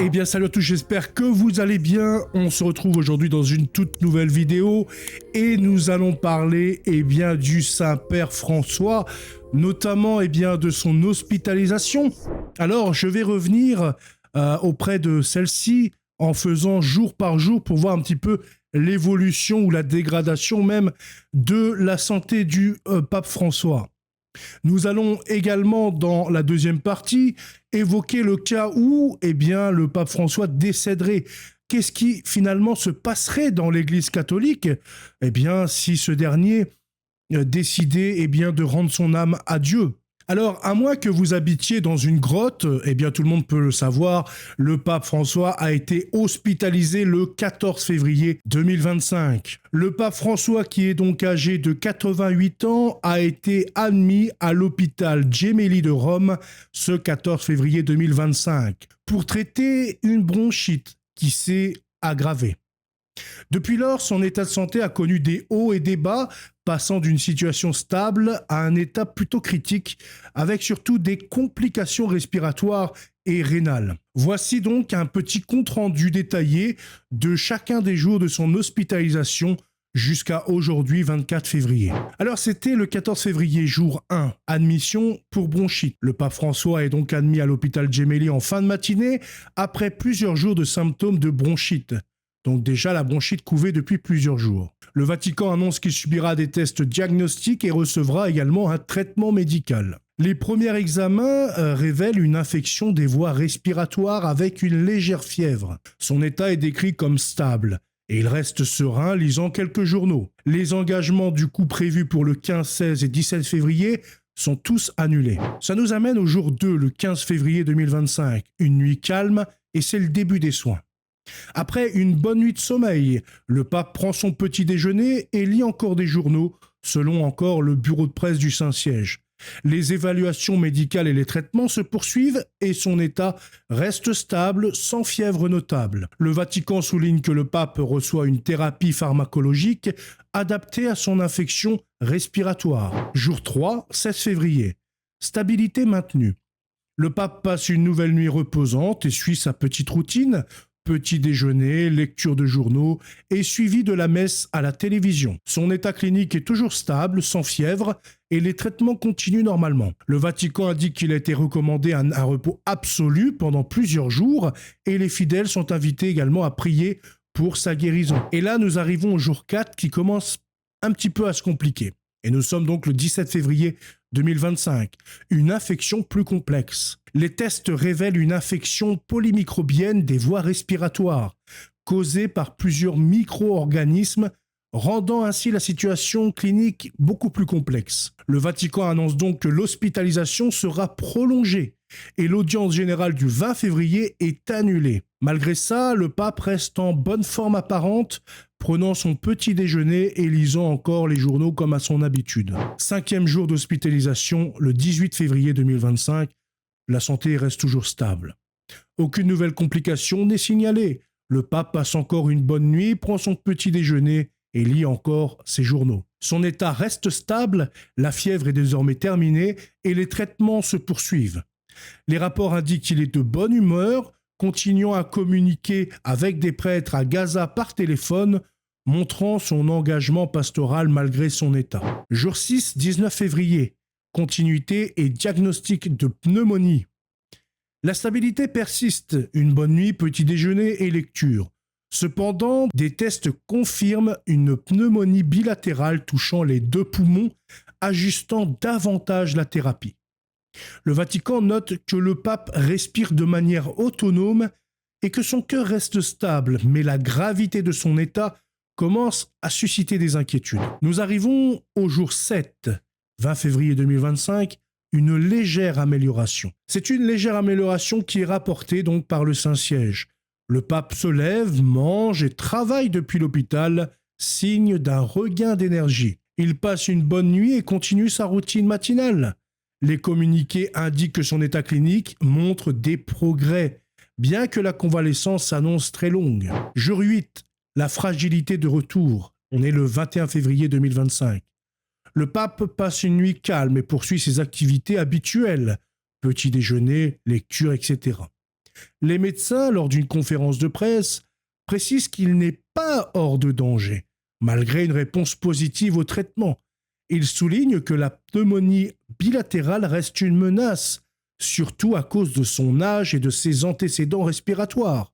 Eh bien salut à tous, j'espère que vous allez bien. On se retrouve aujourd'hui dans une toute nouvelle vidéo et nous allons parler du Saint-Père François, notamment de son hospitalisation. Alors je vais revenir auprès de celle-ci en faisant jour par jour pour voir un petit peu l'évolution ou la dégradation même de la santé du pape François. Nous allons également, dans la deuxième partie, évoquer le cas où le pape François décéderait. Qu'est-ce qui finalement se passerait dans l'Église catholique si ce dernier décidait de rendre son âme à Dieu? Alors, à moins que vous habitiez dans une grotte, tout le monde peut le savoir, le pape François a été hospitalisé le 14 février 2025. Le pape François, qui est donc âgé de 88 ans, a été admis à l'hôpital Gemelli de Rome ce 14 février 2025 pour traiter une bronchite qui s'est aggravée. Depuis lors, son état de santé a connu des hauts et des bas, passant d'une situation stable à un état plutôt critique, avec surtout des complications respiratoires et rénales. Voici donc un petit compte-rendu détaillé de chacun des jours de son hospitalisation jusqu'à aujourd'hui, 24 février. Alors, c'était le 14 février, jour 1, admission pour bronchite. Le pape François est donc admis à l'hôpital Gemelli en fin de matinée, après plusieurs jours de symptômes de bronchite. Donc déjà, la bronchite couvait depuis plusieurs jours. Le Vatican annonce qu'il subira des tests diagnostiques et recevra également un traitement médical. Les premiers examens révèlent une infection des voies respiratoires avec une légère fièvre. Son état est décrit comme stable et il reste serein lisant quelques journaux. Les engagements du coup prévus pour le 15, 16 et 17 février sont tous annulés. Ça nous amène au jour 2, le 15 février 2025. Une nuit calme et c'est le début des soins. Après une bonne nuit de sommeil, le pape prend son petit déjeuner et lit encore des journaux, selon encore le bureau de presse du Saint-Siège. Les évaluations médicales et les traitements se poursuivent et son état reste stable, sans fièvre notable. Le Vatican souligne que le pape reçoit une thérapie pharmacologique adaptée à son infection respiratoire. Jour 3, 16 février. Stabilité maintenue. Le pape passe une nouvelle nuit reposante et suit sa petite routine. Petit déjeuner, lecture de journaux et suivi de la messe à la télévision. Son état clinique est toujours stable, sans fièvre, et les traitements continuent normalement. Le Vatican indique qu'il a été recommandé un repos absolu pendant plusieurs jours, et les fidèles sont invités également à prier pour sa guérison. Et là, nous arrivons au jour 4 qui commence un petit peu à se compliquer. Et nous sommes donc le 17 février 2025, une infection plus complexe. Les tests révèlent une infection polymicrobienne des voies respiratoires, causée par plusieurs micro-organismes, rendant ainsi la situation clinique beaucoup plus complexe. Le Vatican annonce donc que l'hospitalisation sera prolongée et l'audience générale du 20 février est annulée. Malgré ça, le pape reste en bonne forme apparente, prenant son petit déjeuner et lisant encore les journaux comme à son habitude. 5e jour d'hospitalisation, le 18 février 2025, la santé reste toujours stable. Aucune nouvelle complication n'est signalée. Le pape passe encore une bonne nuit, prend son petit déjeuner et lit encore ses journaux. Son état reste stable, la fièvre est désormais terminée et les traitements se poursuivent. Les rapports indiquent qu'il est de bonne humeur, continuant à communiquer avec des prêtres à Gaza par téléphone, montrant son engagement pastoral malgré son état. Jour 6, 19 février. Continuité et diagnostic de pneumonie. La stabilité persiste, une bonne nuit, petit déjeuner et lecture. Cependant, des tests confirment une pneumonie bilatérale touchant les 2 poumons, ajustant davantage la thérapie. Le Vatican note que le pape respire de manière autonome et que son cœur reste stable, mais la gravité de son état commence à susciter des inquiétudes. Nous arrivons au jour 7, 20 février 2025, une légère amélioration. C'est une légère amélioration qui est rapportée donc par le Saint-Siège. Le pape se lève, mange et travaille depuis l'hôpital, signe d'un regain d'énergie. Il passe une bonne nuit et continue sa routine matinale. Les communiqués indiquent que son état clinique montre des progrès, bien que la convalescence s'annonce très longue. Jour 8, la fragilité de retour. On est le 21 février 2025. Le pape passe une nuit calme et poursuit ses activités habituelles, petit déjeuner, lecture, etc. Les médecins, lors d'une conférence de presse, précisent qu'il n'est pas hors de danger, malgré une réponse positive au traitement. Ils soulignent que la pneumonie bilatérale reste une menace, surtout à cause de son âge et de ses antécédents respiratoires.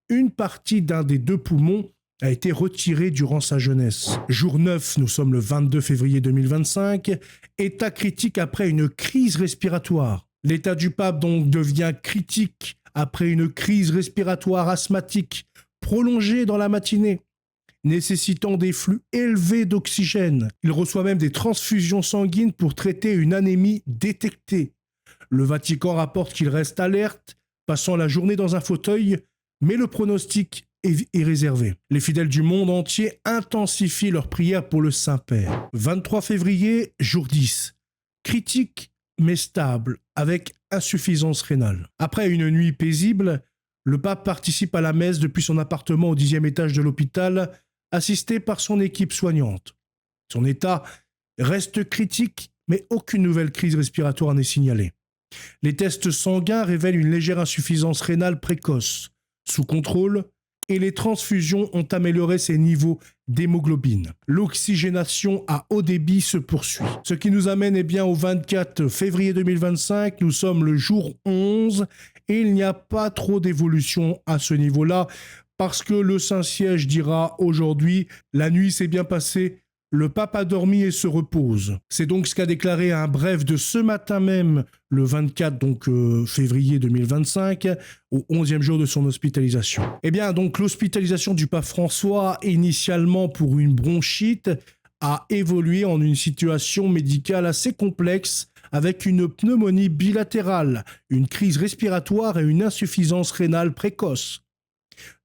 Une partie d'un des 2 poumons a été retirée durant sa jeunesse. Jour 9, nous sommes le 22 février 2025, état critique après une crise respiratoire. L'état du pape donc devient critique après une crise respiratoire asthmatique prolongée dans la matinée, nécessitant des flux élevés d'oxygène. Il reçoit même des transfusions sanguines pour traiter une anémie détectée. Le Vatican rapporte qu'il reste alerte, passant la journée dans un fauteuil, mais le pronostic est réservé. Les fidèles du monde entier intensifient leurs prières pour le Saint-Père. 23 février, jour 10. Critique mais stable, avec insuffisance rénale. Après une nuit paisible, le pape participe à la messe depuis son appartement au 10e étage de l'hôpital, assisté par son équipe soignante. Son état reste critique, mais aucune nouvelle crise respiratoire n'est signalée. Les tests sanguins révèlent une légère insuffisance rénale précoce, sous contrôle, et les transfusions ont amélioré ses niveaux d'hémoglobine. L'oxygénation à haut débit se poursuit. Ce qui nous amène au 24 février 2025, nous sommes le jour 11 et il n'y a pas trop d'évolution à ce niveau-là parce que le Saint-Siège dira aujourd'hui « La nuit s'est bien passée, le pape a dormi et se repose ». C'est donc ce qu'a déclaré un bref de ce matin même, le 24 février 2025, au 11e jour de son hospitalisation. Donc l'hospitalisation du pape François, initialement pour une bronchite, a évolué en une situation médicale assez complexe avec une pneumonie bilatérale, une crise respiratoire et une insuffisance rénale précoce.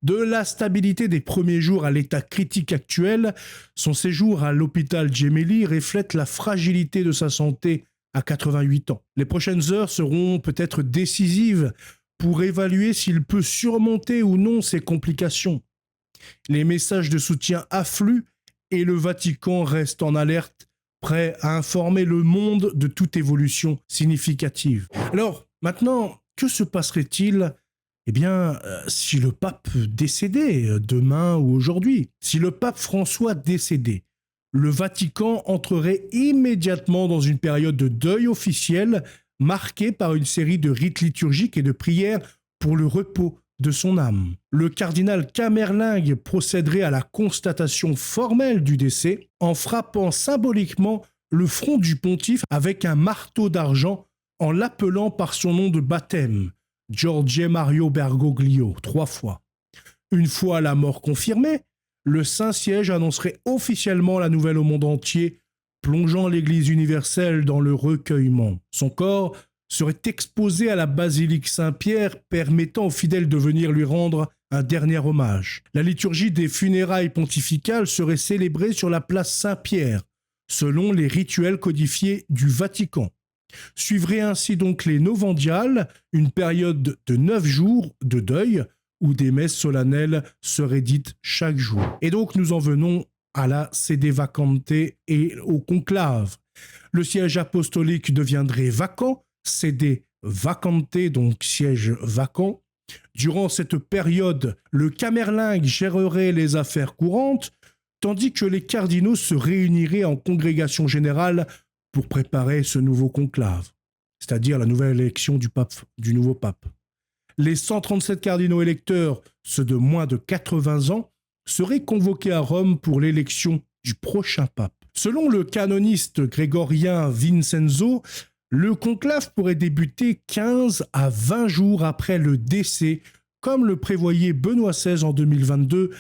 De la stabilité des premiers jours à l'état critique actuel, son séjour à l'hôpital Gemelli reflète la fragilité de sa santé à 88 ans. Les prochaines heures seront peut-être décisives pour évaluer s'il peut surmonter ou non ces complications. Les messages de soutien affluent et le Vatican reste en alerte, prêt à informer le monde de toute évolution significative. Alors, maintenant, que se passerait-il si le pape décédait demain ou aujourd'hui? Si le pape François décédait, le Vatican entrerait immédiatement dans une période de deuil officiel marquée par une série de rites liturgiques et de prières pour le repos de son âme. Le cardinal Camerlingue procéderait à la constatation formelle du décès en frappant symboliquement le front du pontife avec un marteau d'argent en l'appelant par son nom de baptême, Jorge Mario Bergoglio, 3 fois. Une fois la mort confirmée, le Saint-Siège annoncerait officiellement la nouvelle au monde entier, plongeant l'Église universelle dans le recueillement. Son corps serait exposé à la basilique Saint-Pierre, permettant aux fidèles de venir lui rendre un dernier hommage. La liturgie des funérailles pontificales serait célébrée sur la place Saint-Pierre, selon les rituels codifiés du Vatican. Suivrait ainsi donc les Novendiales, une période de 9 jours de deuil, où des messes solennelles seraient dites chaque jour. Et donc nous en venons à la sede vacante et au conclave. Le siège apostolique deviendrait vacant, sede vacante, donc siège vacant. Durant cette période, le Camerlingue gérerait les affaires courantes, tandis que les cardinaux se réuniraient en congrégation générale pour préparer ce nouveau conclave, c'est-à-dire la nouvelle élection du nouveau pape. Les 137 cardinaux électeurs, ceux de moins de 80 ans, seraient convoqués à Rome pour l'élection du prochain pape. Selon le canoniste grégorien Vincenzo, le conclave pourrait débuter 15 à 20 jours après le décès, comme le prévoyait Benoît XVI en 2022,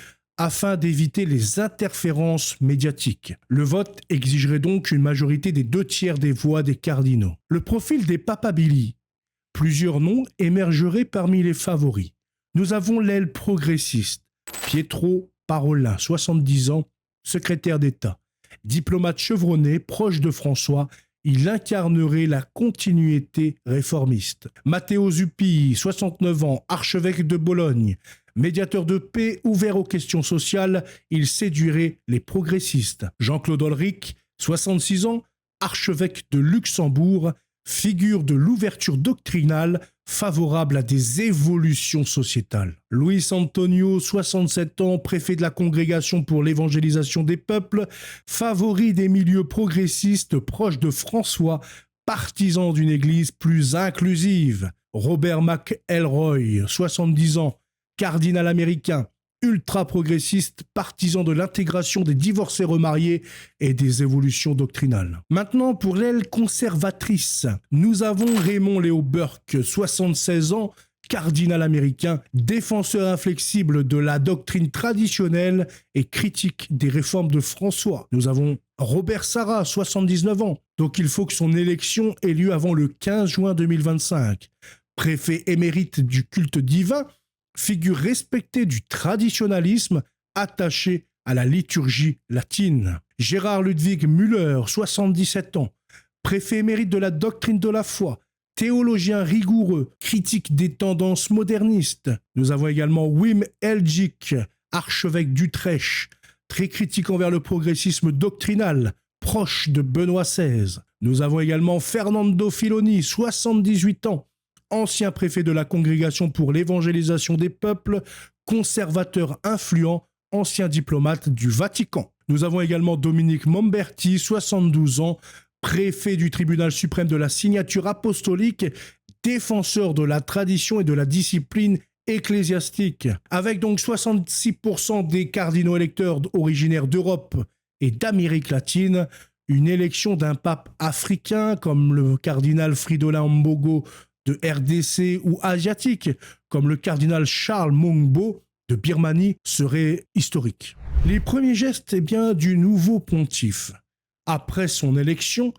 afin d'éviter les interférences médiatiques. Le vote exigerait donc une majorité des 2/3 des voix des cardinaux. Le profil des papabili. Plusieurs noms émergeraient parmi les favoris. Nous avons l'aile progressiste, Pietro Parolin, 70 ans, secrétaire d'État. Diplomate chevronné, proche de François, il incarnerait la continuité réformiste. Matteo Zuppi, 69 ans, archevêque de Bologne, médiateur de paix ouvert aux questions sociales, il séduirait les progressistes. Jean-Claude Olric, 66 ans, archevêque de Luxembourg, figure de l'ouverture doctrinale favorable à des évolutions sociétales. Luis Antonio, 67 ans, préfet de la Congrégation pour l'évangélisation des peuples, favori des milieux progressistes proches de François, partisan d'une église plus inclusive. Robert McElroy, 70 ans, cardinal américain, ultra-progressiste, partisan de l'intégration des divorcés remariés et des évolutions doctrinales. Maintenant, pour l'aile conservatrice, nous avons Raymond Léo Burke, 76 ans, cardinal américain, défenseur inflexible de la doctrine traditionnelle et critique des réformes de François. Nous avons Robert Sarah, 79 ans, donc il faut que son élection ait lieu avant le 15 juin 2025. Préfet émérite du culte divin, figure respectée du traditionnalisme, attaché à la liturgie latine. Gérard Ludwig Müller, 77 ans, préfet émérite de la doctrine de la foi, théologien rigoureux, critique des tendances modernistes. Nous avons également Wim Elgick, archevêque d'Utrecht, très critique envers le progressisme doctrinal, proche de Benoît XVI. Nous avons également Fernando Filoni, 78 ans, ancien préfet de la Congrégation pour l'évangélisation des peuples, conservateur influent, ancien diplomate du Vatican. Nous avons également Dominique Momberti, 72 ans, préfet du tribunal suprême de la signature apostolique, défenseur de la tradition et de la discipline ecclésiastique. Avec donc 66% des cardinaux électeurs originaires d'Europe et d'Amérique latine, une élection d'un pape africain comme le cardinal Fridolin Mbogo de RDC ou asiatique, comme le cardinal Charles Mongbo de Birmanie, serait historique. Les premiers gestes du nouveau pontife. Après son élection,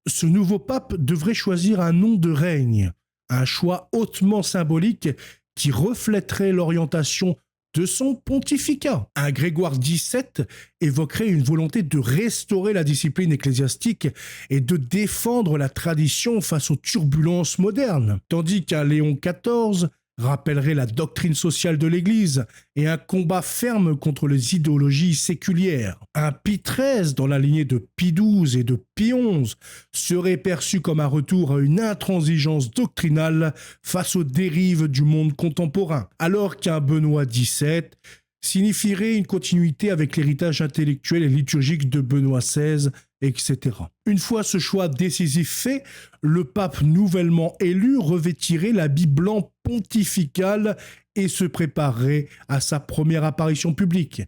ce nouveau pape devrait choisir un nom de règne, un choix hautement symbolique qui reflèterait l'orientation de son pontificat. Un Grégoire XVII évoquerait une volonté de restaurer la discipline ecclésiastique et de défendre la tradition face aux turbulences modernes, tandis qu'un Léon XIV rappellerait la doctrine sociale de l'Église et un combat ferme contre les idéologies séculières. Un Pie XIII, dans la lignée de Pie XII et de Pie XI, serait perçu comme un retour à une intransigeance doctrinale face aux dérives du monde contemporain, alors qu'un Benoît XVII signifierait une continuité avec l'héritage intellectuel et liturgique de Benoît XVI, etc. Une fois ce choix décisif fait, le pape nouvellement élu revêtirait l'habit blanc pontifical et se préparerait à sa première apparition publique.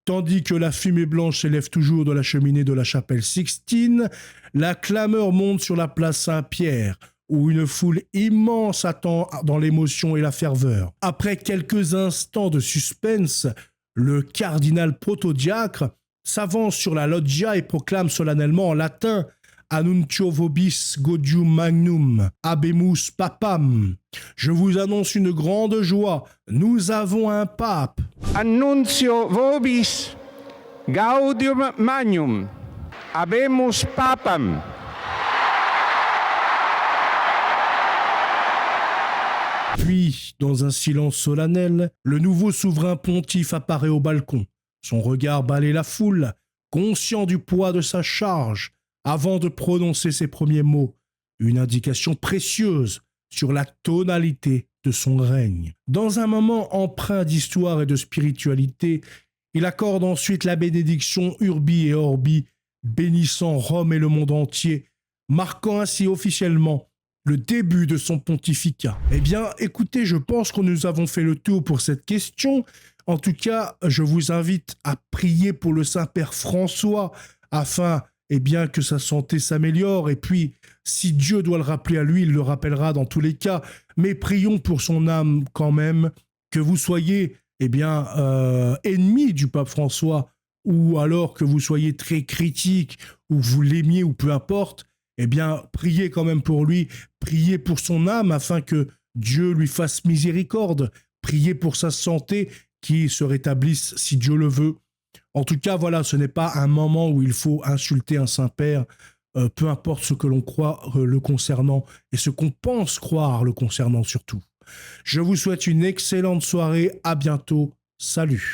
Tandis que la fumée blanche s'élève toujours de la cheminée de la chapelle Sixtine, la clameur monte sur la place Saint-Pierre, où une foule immense attend dans l'émotion et la ferveur. Après quelques instants de suspense, le cardinal protodiacre s'avance sur la loggia et proclame solennellement en latin « Annuncio vobis gaudium magnum, habemus papam ». Je vous annonce une grande joie, nous avons un pape. Annuncio vobis gaudium magnum, habemus papam. Puis, dans un silence solennel, le nouveau souverain pontife apparaît au balcon. Son regard balaie la foule, conscient du poids de sa charge, avant de prononcer ses premiers mots, une indication précieuse sur la tonalité de son règne. Dans un moment empreint d'histoire et de spiritualité, il accorde ensuite la bénédiction Urbi et Orbi, bénissant Rome et le monde entier, marquant ainsi officiellement le début de son pontificat. Eh bien, écoutez, je pense que nous avons fait le tour pour cette question. En tout cas, je vous invite à prier pour le Saint-Père François afin que sa santé s'améliore. Et puis, si Dieu doit le rappeler à lui, il le rappellera dans tous les cas. Mais prions pour son âme quand même, que vous soyez ennemi du pape François ou alors que vous soyez très critique ou vous l'aimiez ou peu importe. Priez quand même pour lui, priez pour son âme afin que Dieu lui fasse miséricorde, priez pour sa santé qui se rétablisse si Dieu le veut. En tout cas, voilà, ce n'est pas un moment où il faut insulter un Saint-Père, peu importe ce que l'on croit le concernant et ce qu'on pense croire le concernant surtout. Je vous souhaite une excellente soirée, à bientôt, salut.